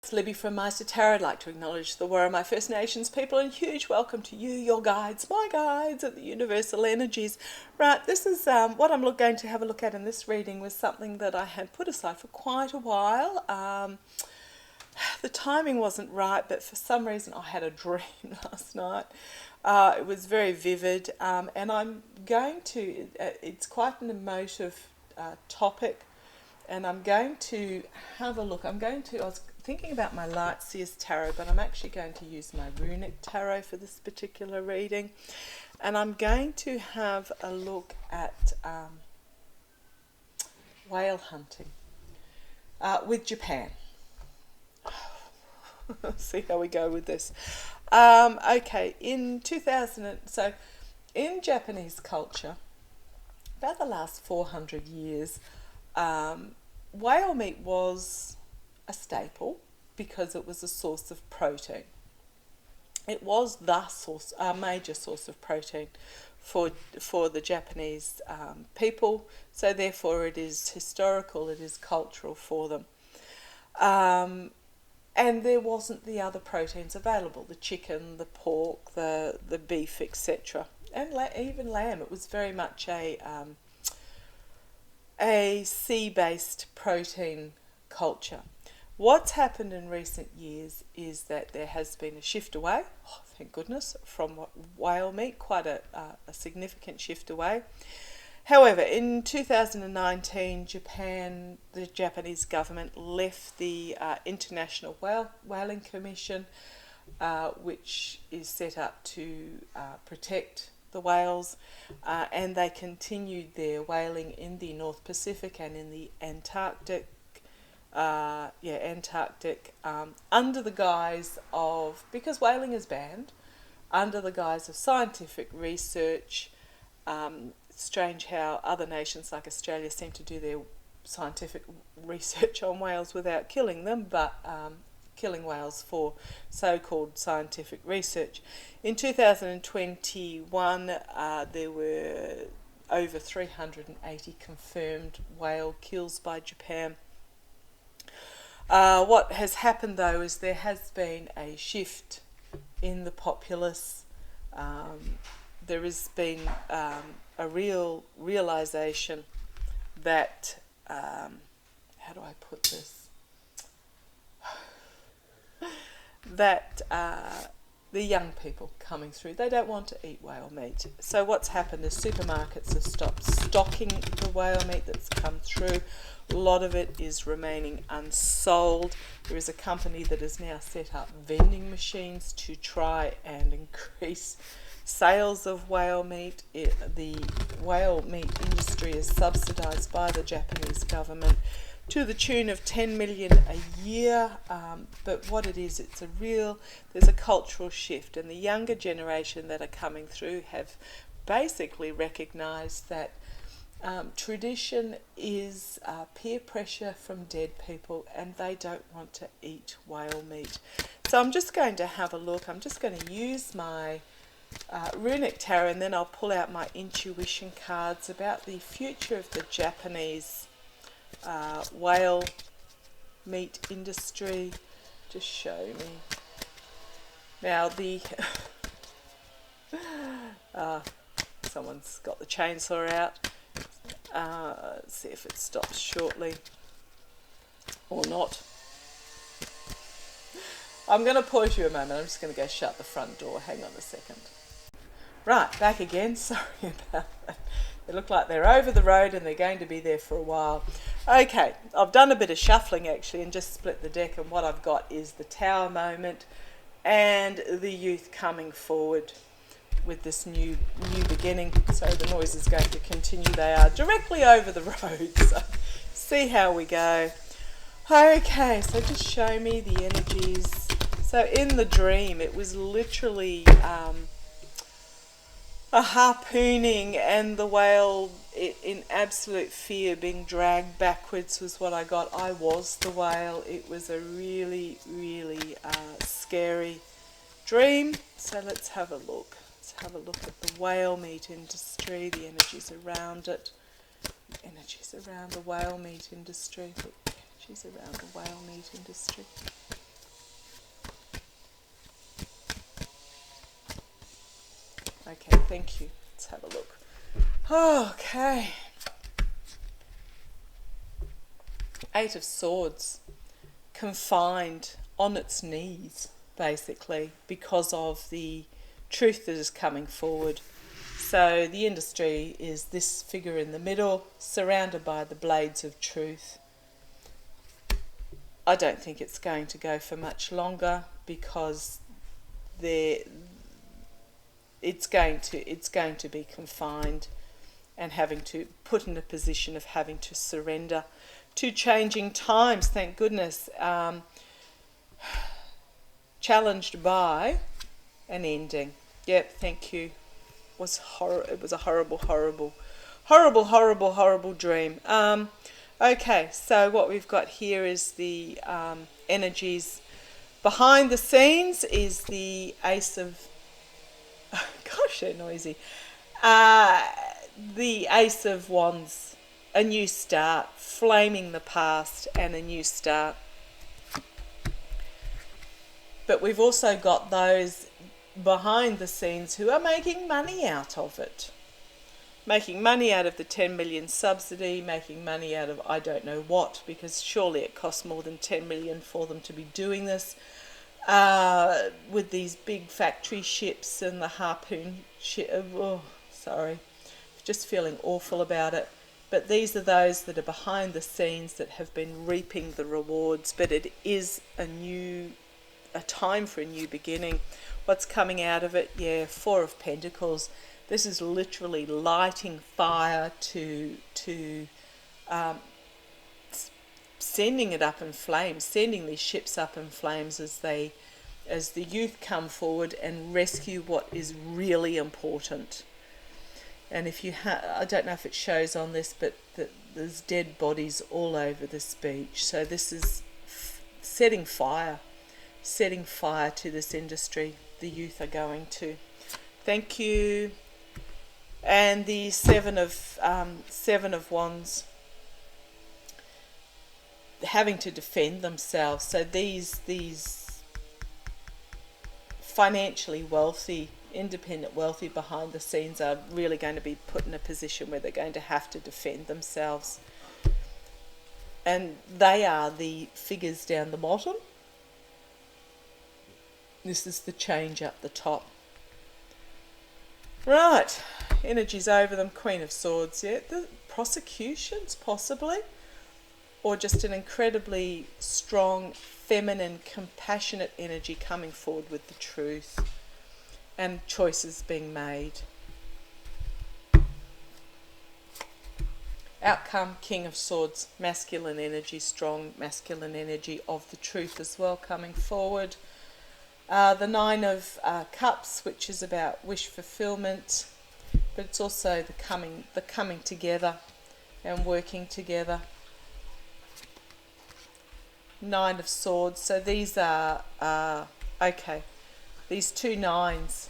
It's Libby from Meister Tarot. I'd like to acknowledge the Warramai First Nations people and huge welcome to you, your guides, my guides at the Universal Energies. Right, this is what I'm going to have a look at in this reading was something that I had put aside for quite a while. The timing wasn't right, but for some reason I had a dream last night. It was very vivid, and I'm going to, it's quite an emotive topic, and I'm going to have a look. I was thinking about my Lightseers Tarot, but I'm actually going to use my Runic Tarot for this particular reading. And I'm going to have a look at whale hunting with Japan. See how we go with this. Okay, in Japanese culture, about the last 400 years, whale meat was a staple because it was a source of protein. It was the source, a major source of protein for the Japanese people. So therefore, it is historical, it is cultural for them. And there wasn't the other proteins available: the chicken, the pork, the beef, etc., and even lamb. It was very much a sea-based protein culture. What's happened in recent years is that there has been a shift away, thank goodness, from whale meat, quite a significant shift away. However, in 2019, the Japanese government left the International Whaling Commission, which is set up to protect the whales, and they continued their whaling in the North Pacific and in the Antarctic, under the guise of, because whaling is banned, under the guise of scientific research. Strange how other nations like Australia seem to do their scientific research on whales without killing them, but killing whales for so-called scientific research. In 2021, there were over 380 confirmed whale kills by Japan. What has happened, though, is there has been a shift in the populace. There has been a realization that, how do I put this? That the young people coming through, they don't want to eat whale meat. So what's happened is supermarkets have stopped stocking the whale meat that's come through. A lot of it is remaining unsold. There is a company that has now set up vending machines to try and increase sales of whale meat. The whale meat industry is subsidised by the Japanese government to the tune of 10 million a year, but what it is, there's a cultural shift, and the younger generation that are coming through have basically recognised that tradition is peer pressure from dead people, and they don't want to eat whale meat. So I'm just going to have a look. I'm just going to use my Runic Tarot, and then I'll pull out my intuition cards about the future of the Japanese whale meat industry. Just show me. Now someone's got the chainsaw out. Let's see if it stops shortly or not. I'm going to pause you a moment. I'm just going to go shut the front door. Hang on a second. Right, back again. Sorry about that. They look like they're over the road and they're going to be there for a while. Okay, I've done a bit of shuffling actually and just split the deck, and what I've got is the Tower moment and the youth coming forward with this new beginning. So the noise is going to continue. They are directly over the road, so see how we go. Okay, so just show me the energies. So in the dream, it was literally a harpooning, and the whale in absolute fear being dragged backwards was what I got. I was the whale. It was a really, really scary dream. So let's have a look. Let's have a look at the whale meat industry, the energies around it, the energies around the whale meat industry, the energies around the whale meat industry. Okay, thank you. Let's have a look. Okay. Eight of Swords. Confined on its knees, basically, because of the truth that is coming forward. So the industry is this figure in the middle, surrounded by the blades of truth. I don't think it's going to go for much longer, because it's going to be confined and having to put in a position of having to surrender to changing times. Thank goodness. Challenged by an ending. Yep, thank you. It was a horrible dream. Okay, so what we've got here is the energies behind the scenes is the Ace of... gosh, they're noisy. The Ace of Wands, a new start, flaming the past and a new start. But we've also got those behind the scenes who are making money out of it. Making money out of the 10 million subsidy, making money out of I don't know what, because surely it costs more than 10 million for them to be doing this. With these big factory ships and the harpoon ship. Oh, sorry. Just feeling awful about it. But these are those that are behind the scenes that have been reaping the rewards. But it is a time for a new beginning. What's coming out of it? Yeah, Four of Pentacles. This is literally lighting fire to sending it up in flames, sending these ships up in flames as the youth come forward and rescue what is really important. And if you I don't know if it shows on this, but there's dead bodies all over this beach. So this is setting fire to this industry the youth are going to. Thank you. And the Seven of Wands, having to defend themselves. So these financially wealthy, independent wealthy behind the scenes are really going to be put in a position where they're going to have to defend themselves. And they are the figures down the bottom. This is the change up the top. Right, energies over them, Queen of Swords, yeah, the prosecutions possibly, or just an incredibly strong, feminine, compassionate energy coming forward with the truth and choices being made. Outcome, King of Swords, masculine energy, strong masculine energy of the truth as well coming forward. The Nine of Cups, which is about wish fulfillment, but it's also the coming together and working together. Nine of Swords. So these are okay. These two nines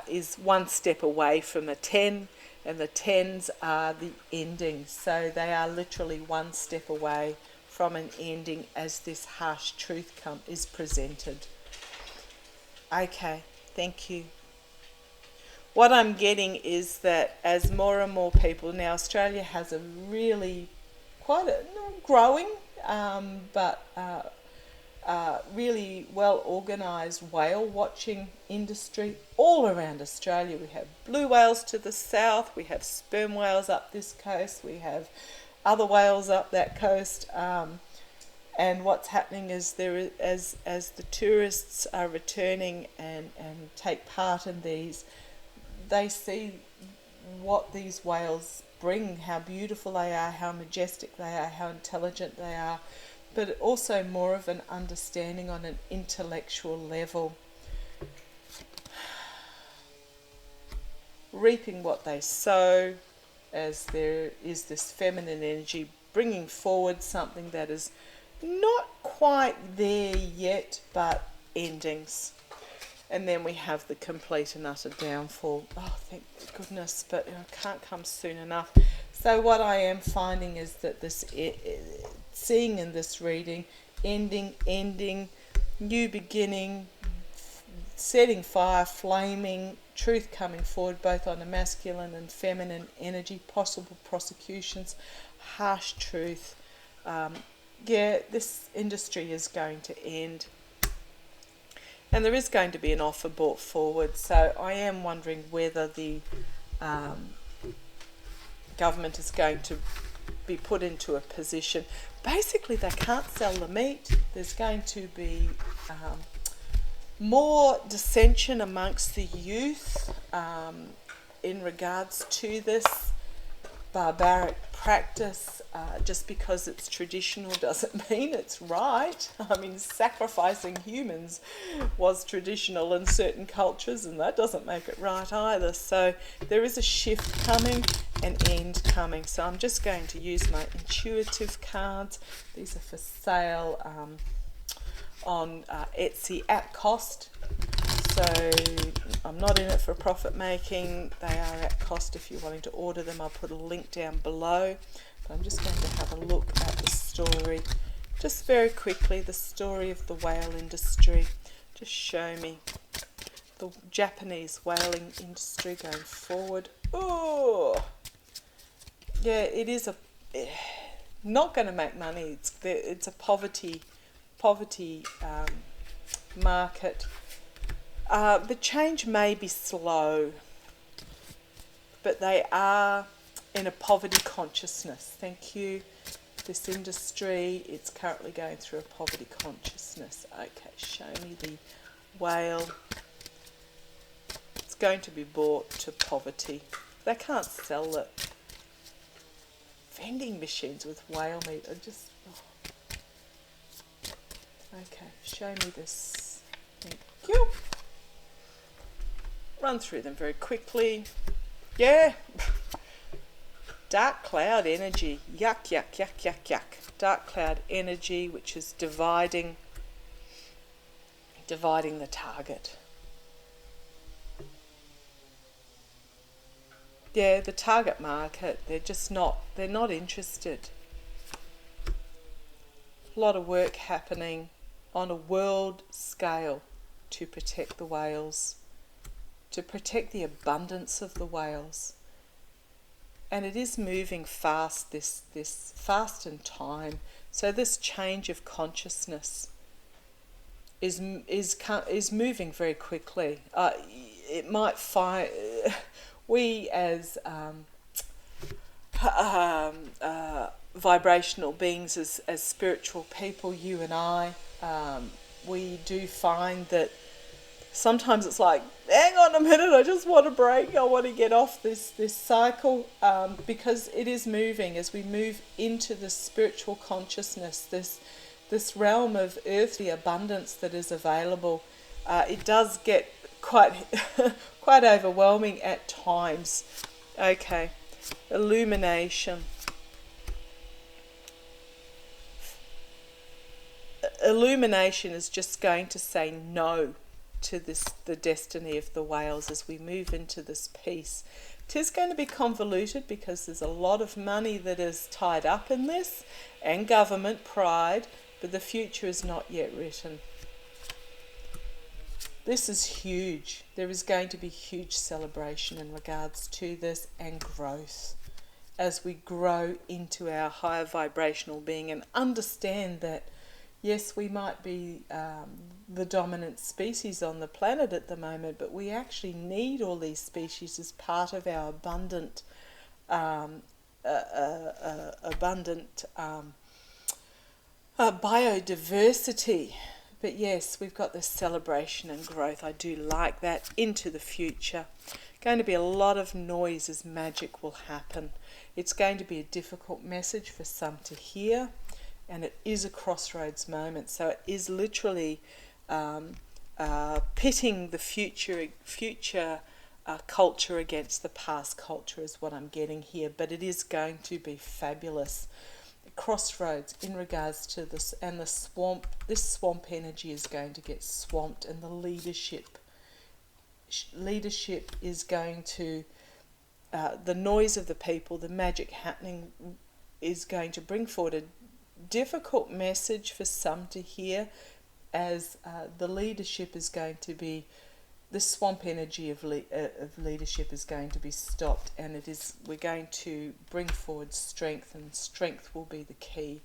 is one step away from a 10, and the 10s are the ending. So they are literally one step away from an ending as this harsh truth is presented. Okay, thank you. What I'm getting is that as more and more people, now Australia has a really growing, but really well organised whale watching industry all around Australia. We have blue whales to the south, we have sperm whales up this coast, we have other whales up that coast. And what's happening is as the tourists are returning and take part in these, they see what these whales bring, how beautiful they are, how majestic they are, how intelligent they are, but also more of an understanding on an intellectual level. Reaping what they sow, as there is this feminine energy bringing forward something that is not quite there yet, but endings. And then we have the complete and utter downfall. Oh, thank goodness, but it can't come soon enough. So what I am finding is that this, seeing in this reading, ending, new beginning, setting fire, flaming, truth coming forward both on a masculine and feminine energy, possible prosecutions, harsh truth. This industry is going to end. And there is going to be an offer brought forward. So I am wondering whether the government is going to be put into a position. Basically, they can't sell the meat. There's going to be more dissension amongst the youth in regards to this barbaric practice. Just because it's traditional doesn't mean it's right. I mean, sacrificing humans was traditional in certain cultures, and that doesn't make it right either. So there is a shift coming, an end coming. So I'm just going to use my intuitive cards. These are for sale on Etsy at cost. So I'm not in it for profit making. They are at cost if you're wanting to order them. I'll put a link down below. But I'm just going to have a look at the story. Just very quickly, the story of the whale industry. Just show me the Japanese whaling industry going forward. Oh, yeah, it is not going to make money. It's a poverty market. The change may be slow, but they are in a poverty consciousness. Thank you. This industry, it's currently going through a poverty consciousness. Okay, show me the whale. It's going to be brought to poverty. They can't sell it. Vending machines with whale meat are just... Oh. Okay, show me this. Thank you. Run through them very quickly. Yeah. Dark cloud energy. Yuck, yuck, yuck, yuck, yuck. Dark cloud energy, which is dividing the target. Yeah, the target market, they're not interested. A lot of work happening on a world scale to protect the whales, to protect the abundance of the whales. And it is moving fast, this fast in time. So this change of consciousness is moving very quickly. It might find we as vibrational beings, as spiritual people, you and I, we do find that sometimes it's like, hang on a minute, I just want a break, I want to get off this cycle, because it is moving as we move into the spiritual consciousness, this realm of earthly abundance that is available. It does get quite quite overwhelming at times. Okay, illumination. Illumination is just going to say no to the destiny of the whales as we move into this peace. It is going to be convoluted because there's a lot of money that is tied up in this, and government pride, but the future is not yet written. This is huge. There is going to be huge celebration in regards to this, and growth as we grow into our higher vibrational being and understand that yes, we might be the dominant species on the planet at the moment, but we actually need all these species as part of our abundant biodiversity. But yes, we've got this celebration and growth. I do like that into the future. Going to be a lot of noise as magic will happen. It's going to be a difficult message for some to hear, and it is a crossroads moment. So it is literally pitting the future culture against the past culture is what I'm getting here. But it is going to be fabulous. Crossroads in regards to this, and this swamp energy is going to get swamped, and the leadership is going to the noise of the people, the magic happening is going to bring forward a difficult message for some to hear, as the leadership is going to be this swamp energy of leadership is going to be stopped, and we're going to bring forward strength, and strength will be the key.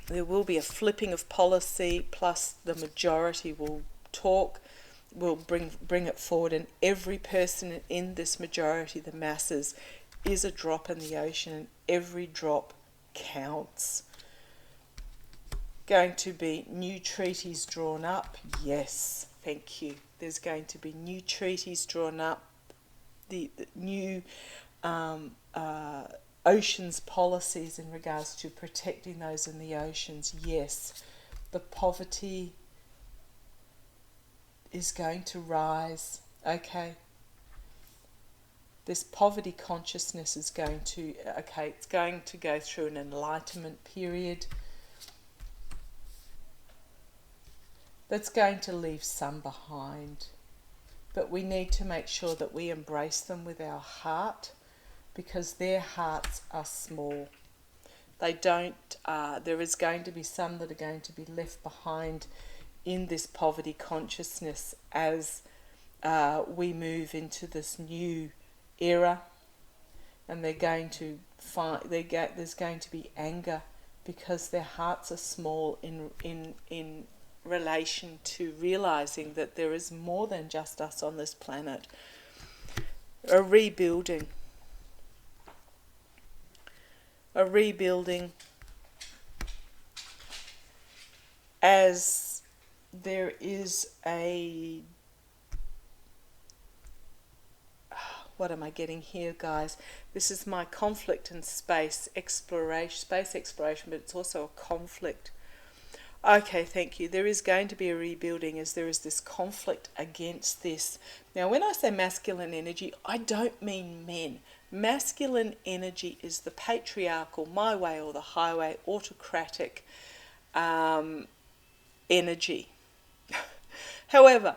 There will be a flipping of policy, plus the majority will talk, will bring it forward, and every person in this majority, the masses, is a drop in the ocean, and every drop counts. Going to be new treaties drawn up? Yes, thank you. There's going to be new treaties drawn up, the new oceans policies in regards to protecting those in the oceans. Yes, the poverty is going to rise. Okay, this poverty consciousness is going to, it's going to go through an enlightenment period that's going to leave some behind. But we need to make sure that we embrace them with our heart, because their hearts are small. They don't, there is going to be some that are going to be left behind in this poverty consciousness as we move into this new era, and they're going to there's going to be anger because their hearts are small in relation to realizing that there is more than just us on this planet. A rebuilding as there is a, what am I getting here, guys? This is my conflict and space exploration, but it's also a conflict. Okay, thank you. There is going to be a rebuilding as there is this conflict against this. Now, when I say masculine energy, I don't mean men. Masculine energy is the patriarchal, my way or the highway, autocratic energy. However,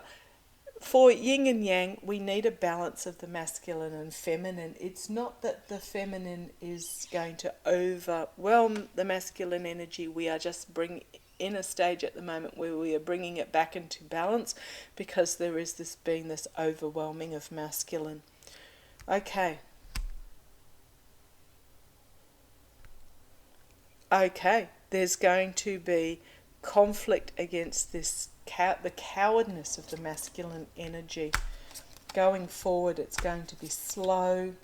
for yin and yang, we need a balance of the masculine and feminine. It's not that the feminine is going to overwhelm the masculine energy. We are just in a stage at the moment where we are bringing it back into balance, because there is this overwhelming of masculine. Okay, there's going to be conflict against this the cowardness of the masculine energy. Going forward, it's going to be slow,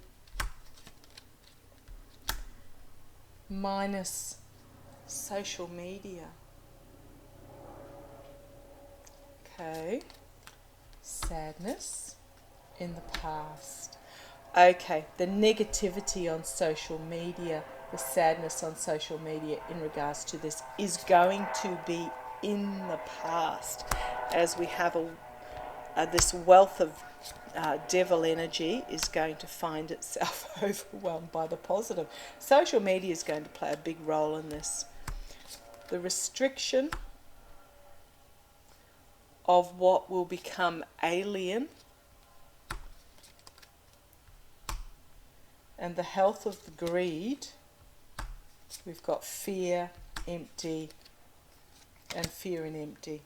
minus social media. Okay, sadness in the past. Okay, the negativity on social media, the sadness on social media in regards to this is going to be in the past, as we have this wealth of devil energy is going to find itself overwhelmed by the positive. Social media is going to play a big role in this. The restriction of what will become alien, and the health of the greed. We've got fear, empty, and fear and empty.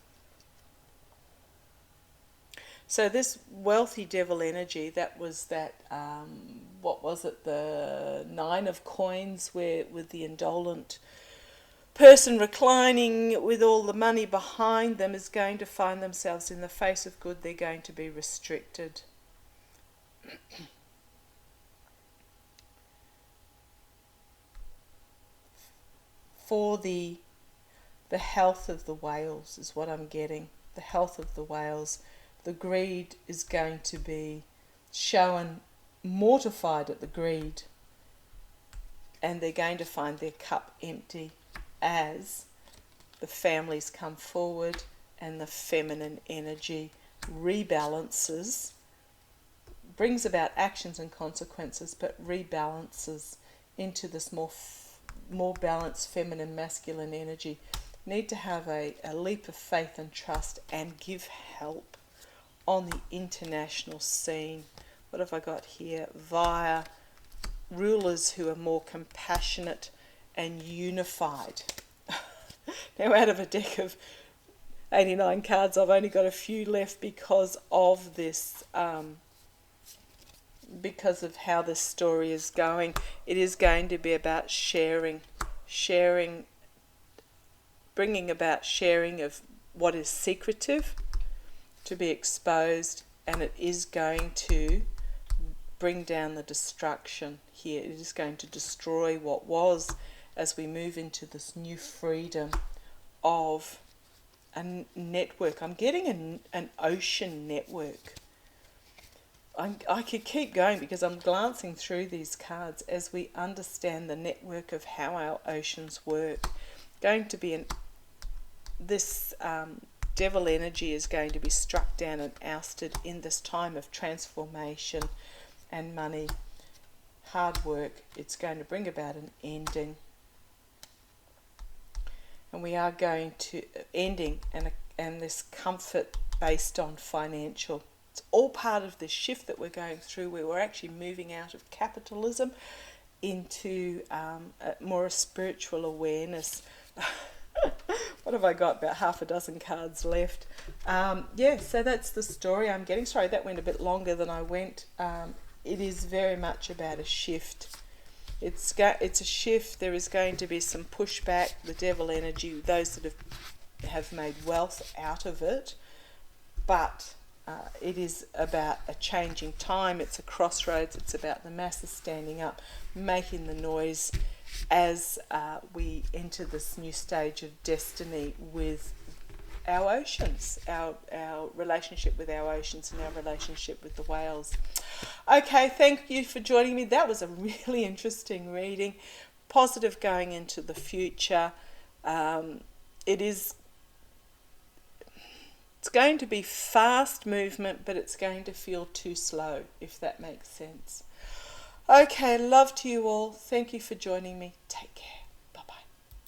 So this wealthy devil energy, that was that, what was it, the 9 of coins, where with the indolent person reclining with all the money behind them, is going to find themselves in the face of good. They're going to be restricted. For the health of the whales is what I'm getting. The health of the whales. The greed is going to be shown, mortified at the greed, and they're going to find their cup empty as the families come forward and the feminine energy rebalances, brings about actions and consequences, but rebalances into this more balanced feminine masculine energy. Need to have a leap of faith and trust and give help on the international scene. What have I got here? Via rulers who are more compassionate and unified. Now, out of a deck of 89 cards. I've only got a few left because of this, because of how this story is going. It is going to be about sharing, bringing about sharing of what is secretive to be exposed, and it is going to bring down the destruction here. It is going to destroy what was as we move into this new freedom of a network. I'm getting an ocean network. I could keep going because I'm glancing through these cards as we understand the network of how our oceans work. Going to be this devil energy is going to be struck down and ousted in this time of transformation and money, hard work. It's going to bring about an ending. And we are going to ending and this comfort based on financial. It's all part of this shift that we're going through, where we're actually moving out of capitalism into more a spiritual awareness. What have I got? About half a dozen cards left. So that's the story I'm getting. Sorry, that went a bit longer than I went. It is very much about a shift. It's a shift. There is going to be some pushback. The devil energy, those that have made wealth out of it, but it is about a changing time. It's a crossroads. It's about the masses standing up, making the noise as we enter this new stage of destiny with our oceans, our relationship with our oceans and our relationship with the whales. Okay, thank you for joining me. That was a really interesting reading. Positive going into the future. It's going to be fast movement, but it's going to feel too slow, if that makes sense. Okay, love to you all. Thank you for joining me. Take care.